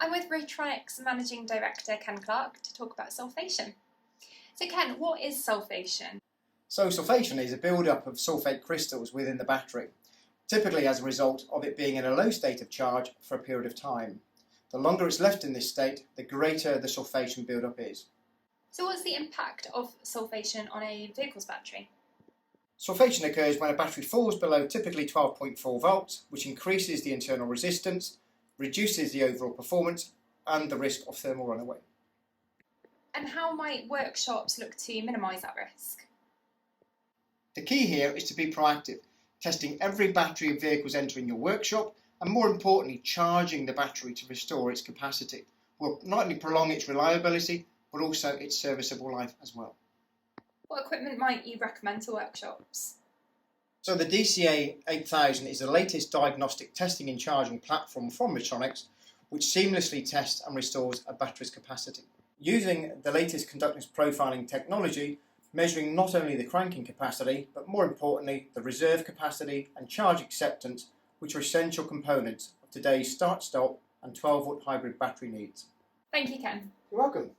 I'm with Rotronics Managing Director Ken Clark to talk about sulphation. So Ken, what is sulphation? So sulphation is a build-up of sulphate crystals within the battery, typically as a result of it being in a low state of charge for a period of time. The longer it's left in this state, the greater the sulphation build-up is. So what's the impact of sulphation on a vehicle's battery? Sulphation occurs when a battery falls below typically 12.4 volts, which increases the internal resistance, reduces the overall performance and the risk of thermal runaway. And how might workshops look to minimise that risk? The key here is to be proactive, testing every battery of vehicles entering your workshop and, more importantly, charging the battery to restore its capacity. Will not only prolong its reliability but also its serviceable life as well. What equipment might you recommend to workshops? So the DCA 8000 is the latest diagnostic testing and charging platform from Rotronics, which seamlessly tests and restores a battery's capacity. Using the latest conductance profiling technology, measuring not only the cranking capacity, but more importantly, the reserve capacity and charge acceptance, which are essential components of today's start-stop and 12-volt hybrid battery needs. Thank you, Ken. You're welcome.